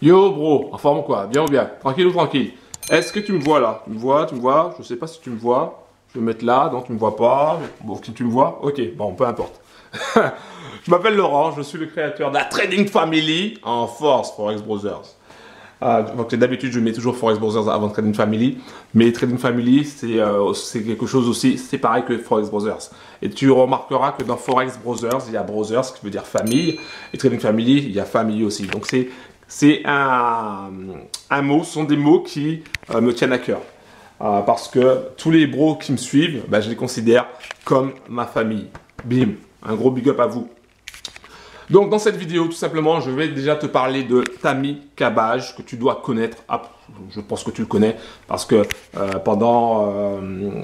Yo bro, en forme quoi? Bien ou bien? Tranquille ou tranquille? Est-ce que tu me vois là? Tu me vois? Tu me vois? Je sais pas si tu me vois. Je vais me mettre là, donc tu me vois pas. Bon, si tu me vois, ok, bon, peu importe. Je m'appelle Laurent, je suis le créateur de la Trading Family en force Forex Brothers. Donc d'habitude je mets toujours Forex Brothers avant Trading Family, mais Trading Family c'est quelque chose aussi, c'est pareil que Forex Brothers. Et tu remarqueras que dans Forex Brothers il y a Brothers qui veut dire famille, et Trading Family il y a famille aussi. Donc c'est un mot, ce sont des mots qui me tiennent à cœur. Parce que tous les bros qui me suivent, bah, je les considère comme ma famille. Bim, un gros big up à vous. Donc dans cette vidéo, tout simplement, je vais déjà te parler de Tammy Cabbage, que tu dois connaître. Ah, je pense que tu le connais, parce que pendant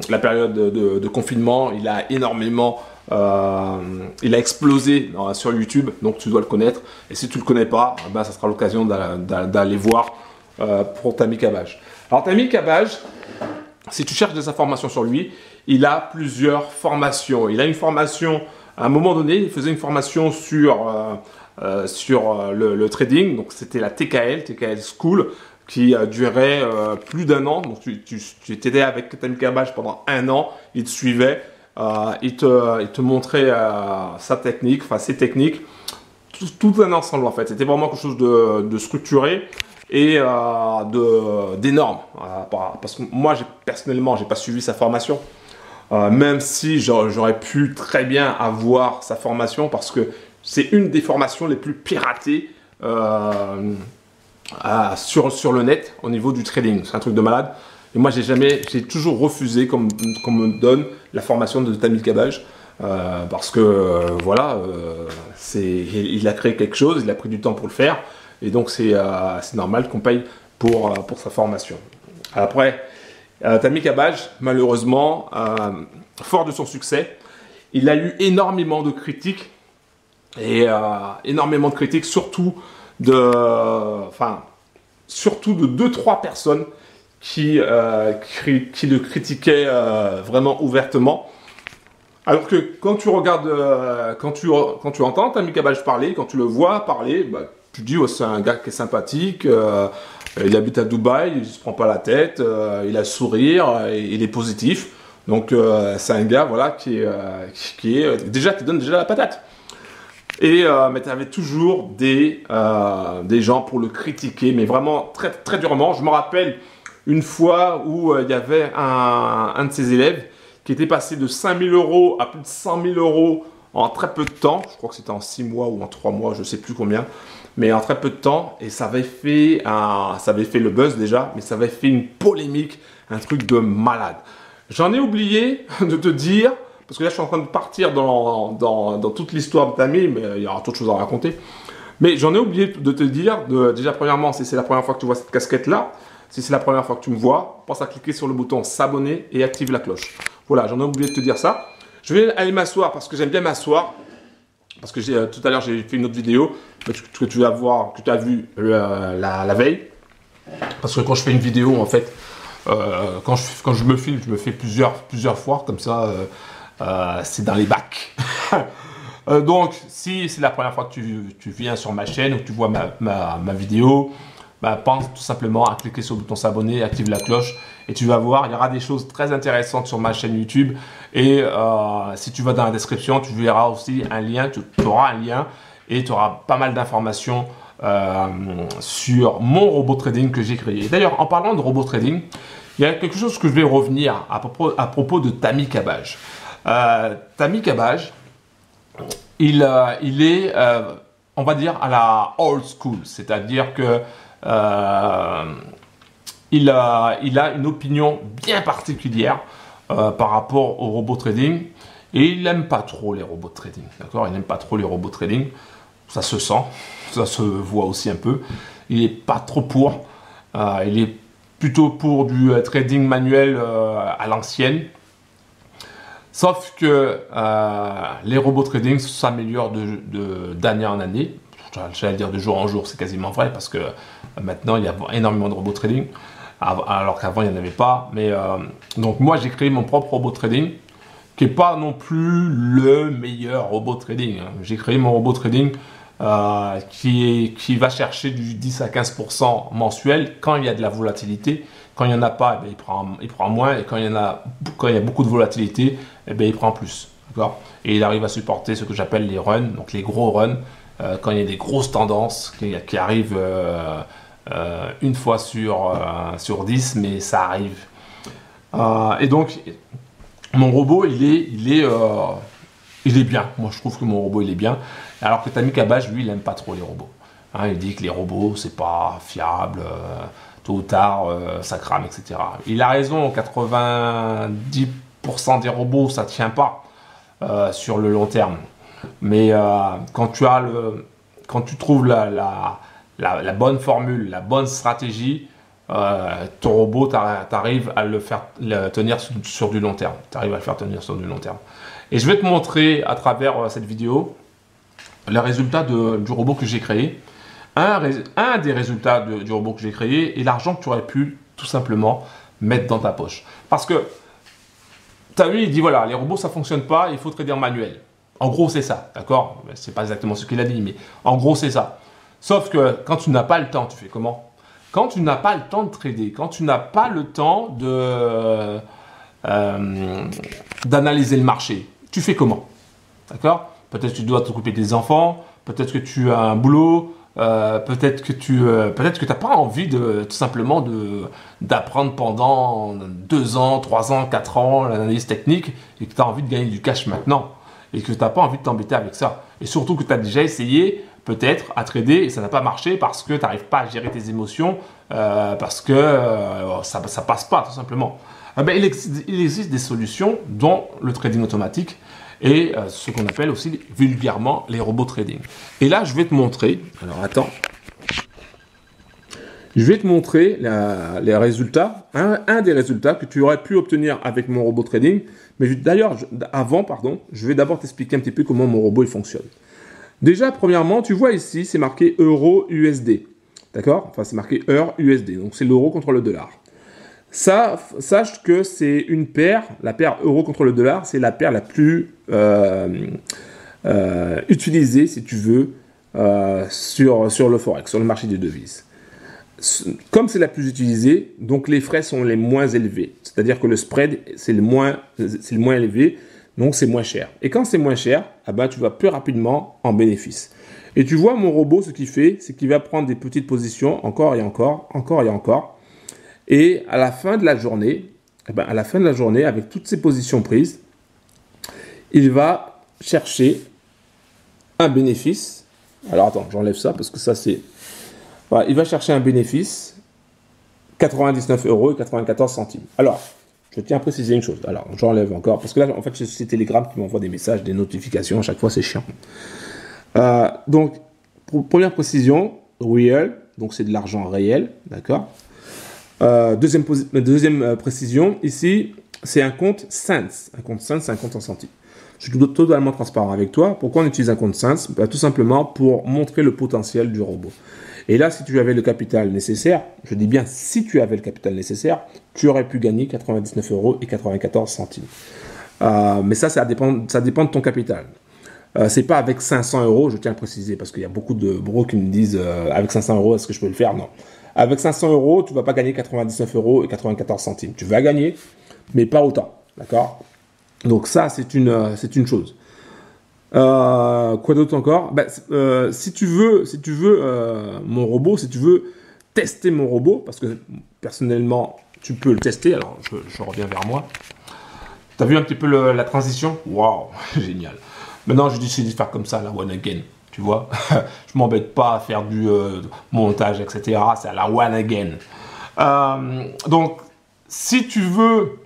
la période de confinement, il a énormément... il a explosé sur YouTube, donc tu dois le connaître. Et si tu ne le connais pas, ben, ça sera l'occasion d'aller voir pour Tammy Cabbage. Alors Tammy Cabbage, si tu cherches des informations sur lui, il a plusieurs formations. Il a une formation... À un moment donné, il faisait une formation sur le trading, donc c'était la TKL School, qui durait plus d'un an. Donc tu étais avec Tammy Cabbage pendant un an, il te suivait, il te montrait sa technique, enfin ses techniques, tout un ensemble en fait. C'était vraiment quelque chose de structuré et d'énorme. Parce que moi, personnellement, j'ai pas suivi sa formation. Même si j'aurais pu très bien avoir sa formation parce que c'est une des formations les plus piratées sur le net au niveau du trading. C'est un truc de malade. Et moi, j'ai toujours refusé qu'on me donne la formation de Tammy Cabbage parce que voilà, il a créé quelque chose, il a pris du temps pour le faire et donc c'est normal qu'on paye pour sa formation. Après, Tammy Cabbage, malheureusement, fort de son succès, il a eu énormément de critiques et surtout de 2-3 personnes qui le critiquaient vraiment ouvertement. Alors que quand tu regardes, quand tu entends Tammy Cabbage parler, quand tu le vois parler, bah, tu te dis oh, c'est un gars qui est sympathique. Il habite à Dubaï, il ne se prend pas la tête, il a le sourire, il est positif. Donc c'est un gars voilà, qui donne déjà la patate. Mais tu avais toujours des gens pour le critiquer, mais vraiment très, très durement. Je me rappelle une fois où il y avait un de ses élèves qui était passé de 5 000 € à plus de 100 000 € en très peu de temps. Je crois que c'était en 6 mois ou en 3 mois, je ne sais plus combien. Mais en très peu de temps, et ça avait fait le buzz déjà, mais ça avait fait une polémique, un truc de malade. J'en ai oublié de te dire, parce que là je suis en train de partir dans toute l'histoire de Tammy, mais il y aura d'autres choses à raconter. Mais j'en ai oublié de te dire, déjà premièrement, si c'est la première fois que tu vois cette casquette-là, si c'est la première fois que tu me vois, pense à cliquer sur le bouton s'abonner et active la cloche. Voilà, j'en ai oublié de te dire ça. Je vais aller m'asseoir parce que j'aime bien m'asseoir. Parce que tout à l'heure, j'ai fait une autre vidéo que tu vas voir, que tu as vu la veille. Parce que quand je fais une vidéo, en fait, quand je me filme, je me fais plusieurs fois. Comme ça, c'est dans les bacs. Donc, si c'est la première fois que tu viens sur ma chaîne ou que tu vois ma vidéo, bah, pense tout simplement à cliquer sur le bouton s'abonner, active la cloche et tu vas voir, il y aura des choses très intéressantes sur ma chaîne YouTube et si tu vas dans la description, tu verras aussi un lien, tu auras un lien et tu auras pas mal d'informations sur mon robot trading que j'ai créé. D'ailleurs, en parlant de robot trading, il y a quelque chose que je vais revenir à propos de Tammy Cabbage. Tammy Cabbage, il est, on va dire, à la old school, c'est-à-dire que il a une opinion bien particulière par rapport au robot trading et il n'aime pas trop les robots trading. D'accord, il n'aime pas trop les robots trading. Ça se sent, ça se voit aussi un peu. Il n'est pas trop pour. Il est plutôt pour du trading manuel à l'ancienne. Sauf que les robots trading s'améliorent d'année en année. J'allais dire de jour en jour, c'est quasiment vrai parce que maintenant il y a énormément de robots trading alors qu'avant il n'y en avait pas. Mais donc moi j'ai créé mon propre robot trading qui n'est pas non plus le meilleur robot trading. J'ai créé mon robot trading qui va chercher du 10 à 15% mensuel quand il y a de la volatilité. Quand il n'y en a pas, eh bien, il prend moins, et quand il y a beaucoup de volatilité, eh bien, il prend plus. Et il arrive à supporter ce que j'appelle les runs, donc les gros runs, quand il y a des grosses tendances qui arrivent une fois sur 10, mais ça arrive. Et donc, mon robot, il est bien. Moi, je trouve que mon robot, il est bien. Alors que Tammy Kabbage, lui, il n'aime pas trop les robots. Il dit que les robots, c'est pas fiable. Tôt ou tard, ça crame, etc. Il a raison, 90% des robots, ça ne tient pas sur le long terme. Mais quand tu trouves la bonne formule, la bonne stratégie, ton robot, tu arrives à le faire tenir sur du long terme. Tu arrives à le faire tenir sur du long terme. Et je vais te montrer à travers cette vidéo les résultats du robot que j'ai créé. Un des résultats du robot que j'ai créé est l'argent que tu aurais pu tout simplement mettre dans ta poche. Parce que tu as vu, il dit voilà, les robots ça ne fonctionne pas, il faut trader en manuel. En gros, c'est ça, d'accord? C'est pas exactement ce qu'il a dit, mais en gros, c'est ça. Sauf que quand tu n'as pas le temps, tu fais comment? Quand tu n'as pas le temps de trader, quand tu n'as pas le temps d'analyser le marché, tu fais comment? D'accord? Peut-être que tu dois t'occuper des enfants, peut-être que tu as un boulot, peut-être que tu n'as pas envie tout simplement d'apprendre pendant 2 ans, 3 ans, 4 ans l'analyse technique et que tu as envie de gagner du cash maintenant et que tu n'as pas envie de t'embêter avec ça. Et surtout que tu as déjà essayé peut-être à trader et ça n'a pas marché parce que tu n'arrives pas à gérer tes émotions, parce que ça ne passe pas tout simplement. Il existe des solutions dont le trading automatique et ce qu'on appelle aussi vulgairement les robots trading. Et là, je vais te montrer, alors attends, je vais te montrer les résultats, un des résultats que tu aurais pu obtenir avec mon robot trading. Mais d'ailleurs, je vais d'abord t'expliquer un petit peu comment mon robot il fonctionne. Déjà, premièrement, tu vois ici, c'est marqué euro USD. D'accord? Enfin, c'est marqué heure USD. Donc, c'est l'euro contre le dollar. Ça, sache que c'est une paire, la paire euro contre le dollar, c'est la paire la plus utilisée, si tu veux, sur le forex, sur le marché des devises. Comme c'est la plus utilisée, donc les frais sont les moins élevés. C'est-à-dire que le spread, c'est le moins élevé, donc c'est moins cher. Et quand c'est moins cher, tu vas plus rapidement en bénéfice. Et tu vois, mon robot, ce qu'il fait, c'est qu'il va prendre des petites positions, encore et encore, encore et encore. Et à la fin de la journée, avec toutes ces positions prises, il va chercher un bénéfice. Alors attends, j'enlève ça parce que ça c'est... Voilà, il va chercher un bénéfice, 99,94 €. Alors, je tiens à préciser une chose. Alors, j'enlève encore parce que là, en fait, c'est Telegram qui m'envoie des messages, des notifications. À chaque fois, c'est chiant. Donc, première précision, real, donc c'est de l'argent réel, d'accord. Deuxième précision, ici, c'est un compte cents. Un compte cents, c'est un compte en centimes. Je suis totalement transparent avec toi. Pourquoi on utilise un compte cents? Tout simplement pour montrer le potentiel du robot. Et là, si tu avais le capital nécessaire, je dis bien si tu avais le capital nécessaire, tu aurais pu gagner 99,94 €. Mais ça dépend de ton capital. C'est pas avec 500 €, je tiens à préciser, parce qu'il y a beaucoup de bros qui me disent avec 500 €, est-ce que je peux le faire? Non. Avec 500 €, tu ne vas pas gagner 99,94 €. Tu vas gagner, mais pas autant. D'accord? Donc ça, c'est une chose. Quoi d'autre encore? Si tu veux mon robot, si tu veux tester mon robot, parce que personnellement, tu peux le tester. Alors, je reviens vers moi. Tu as vu un petit peu la transition? Waouh, génial. Maintenant, je décide de faire comme ça, la one again. Tu vois, je m'embête pas à faire du montage, etc. C'est à la one again. Donc, si tu veux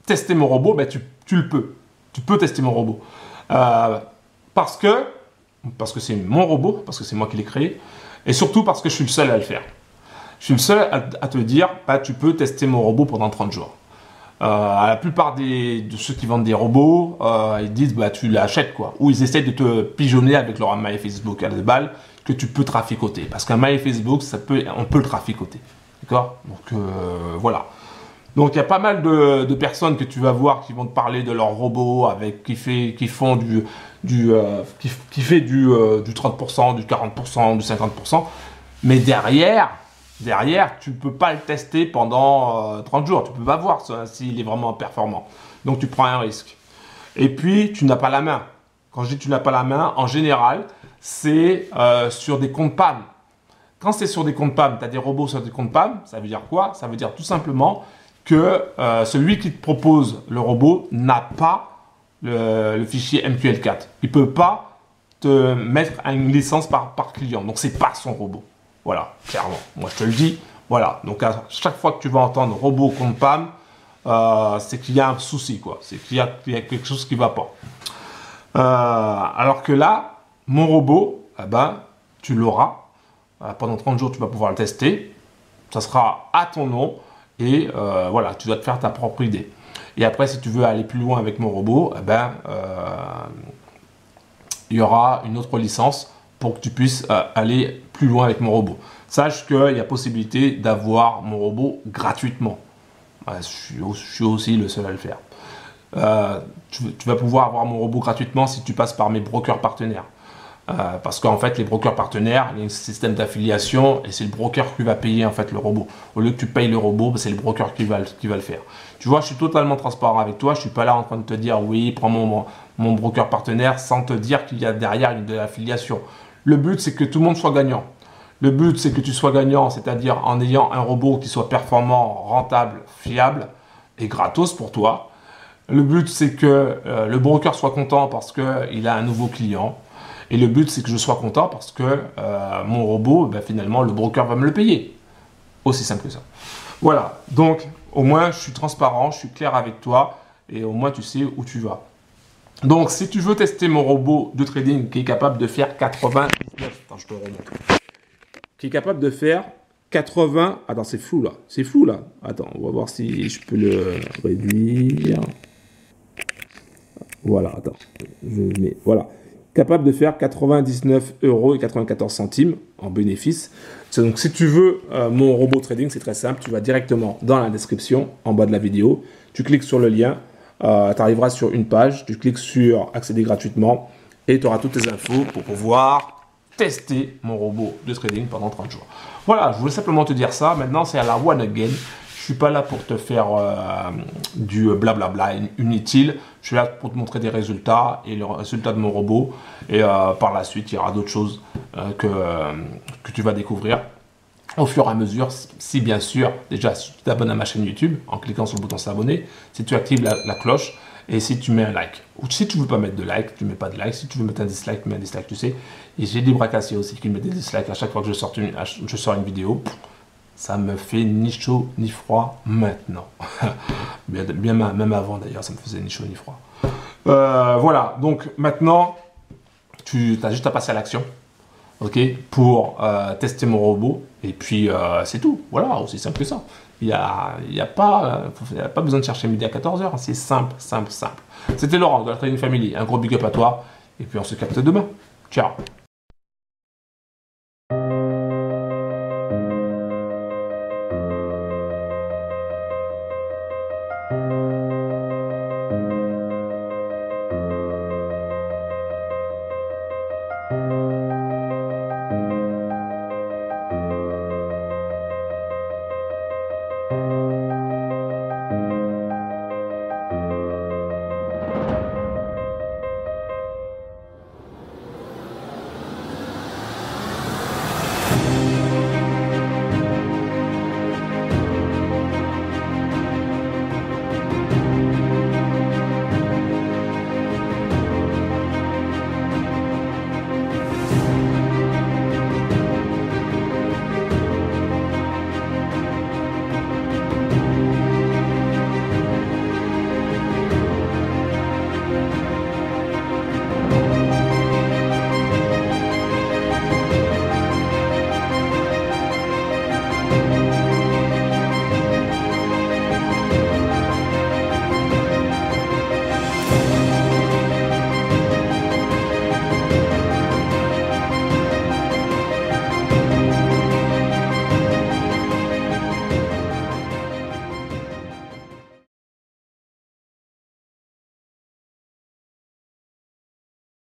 tester mon robot, tu le peux. Tu peux tester mon robot. Parce que c'est mon robot, parce que c'est moi qui l'ai créé, et surtout parce que je suis le seul à le faire. Je suis le seul à te dire, tu peux tester mon robot pendant 30 jours. La plupart de ceux qui vendent des robots, ils disent tu l'achètes quoi, ou ils essaient de te pigeonner avec leur mail Facebook à 2 balles que tu peux traficoter, parce qu'un mail Facebook on peut le traficoter, d'accord? Donc voilà. Donc il y a pas mal de personnes que tu vas voir qui vont te parler de leur robot qui fait du 30%, du 40%, du 50%. Mais derrière, tu peux pas le tester pendant 30 jours. Tu peux pas voir s'il est vraiment performant. Donc tu prends un risque. Et puis tu n'as pas la main. Quand je dis tu n'as pas la main, en général, c'est sur des comptes PAM. Quand c'est sur des comptes PAM, tu as des robots sur des comptes PAM, ça veut dire quoi? Ça veut dire tout simplement que celui qui te propose le robot n'a pas le fichier MQL4. Il ne peut pas te mettre une licence par client. Donc, ce n'est pas son robot. Voilà, clairement. Moi, je te le dis. Voilà. Donc, à chaque fois que tu vas entendre robot compte PAM, c'est qu'il y a un souci, quoi. C'est qu'il y a quelque chose qui ne va pas. Alors que là, mon robot, eh ben, tu l'auras. Pendant 30 jours, tu vas pouvoir le tester. Ça sera à ton nom. Et voilà, tu dois te faire ta propre idée. Et après, si tu veux aller plus loin avec mon robot, eh ben, il y aura une autre licence pour que tu puisses aller plus loin avec mon robot. Sache qu'il y a possibilité d'avoir mon robot gratuitement. Je suis aussi le seul à le faire. Tu vas pouvoir avoir mon robot gratuitement si tu passes par mes brokers partenaires. Parce qu'en fait, les brokers partenaires, il y a un système d'affiliation et c'est le broker qui va payer en fait le robot. Au lieu que tu payes le robot, c'est le broker qui va le faire. Tu vois, je suis totalement transparent avec toi. Je suis pas là en train de te dire oui, prends mon broker partenaire sans te dire qu'il y a derrière de l'affiliation. Le but, c'est que tout le monde soit gagnant. Le but, c'est que tu sois gagnant, c'est-à-dire en ayant un robot qui soit performant, rentable, fiable et gratos pour toi. Le but, c'est que le broker soit content parce qu'il a un nouveau client. Et le but, c'est que je sois content parce que mon robot, ben, finalement, le broker va me le payer. Aussi simple que ça. Voilà. Donc, au moins, je suis transparent, je suis clair avec toi. Et au moins, tu sais où tu vas. Donc, si tu veux tester mon robot de trading qui est capable de faire 99... Attends, je te remonte. Qui est capable de faire 80... Attends, c'est flou, là. C'est flou, là. Attends, on va voir si je peux le réduire. Voilà, attends. Je mets... Voilà. Capable de faire 99,94 € en bénéfice. Donc, si tu veux mon robot trading, c'est très simple. Tu vas directement dans la description, en bas de la vidéo. Tu cliques sur le lien. Tu arriveras sur une page. Tu cliques sur accéder gratuitement. Et tu auras toutes tes infos pour pouvoir tester mon robot de trading pendant 30 jours. Voilà, je voulais simplement te dire ça. Maintenant, c'est à la one again. Je suis pas là pour te faire du blablabla inutile. Je suis là pour te montrer des résultats et le résultat de mon robot. Et par la suite, il y aura d'autres choses que tu vas découvrir au fur et à mesure. Si bien sûr, déjà, si tu t'abonnes à ma chaîne YouTube en cliquant sur le bouton s'abonner, si tu actives la cloche et si tu mets un like. Ou si tu veux pas mettre de like, tu mets pas de like. Si tu veux mettre un dislike, tu mets un dislike, tu sais. Et j'ai des bras cassés aussi qui mettent des dislikes à chaque fois que je sors une vidéo. Ça me fait ni chaud ni froid maintenant. Même avant d'ailleurs, ça me faisait ni chaud ni froid. Voilà, donc maintenant, tu as juste à passer à l'action, ok, pour tester mon robot. Et puis, c'est tout. Voilà, aussi simple que ça. Il n'y a pas besoin de chercher midi à 14h. C'est simple, simple, simple. C'était Laurent de la Trading Family. Un gros big up à toi. Et puis, on se capte demain. Ciao.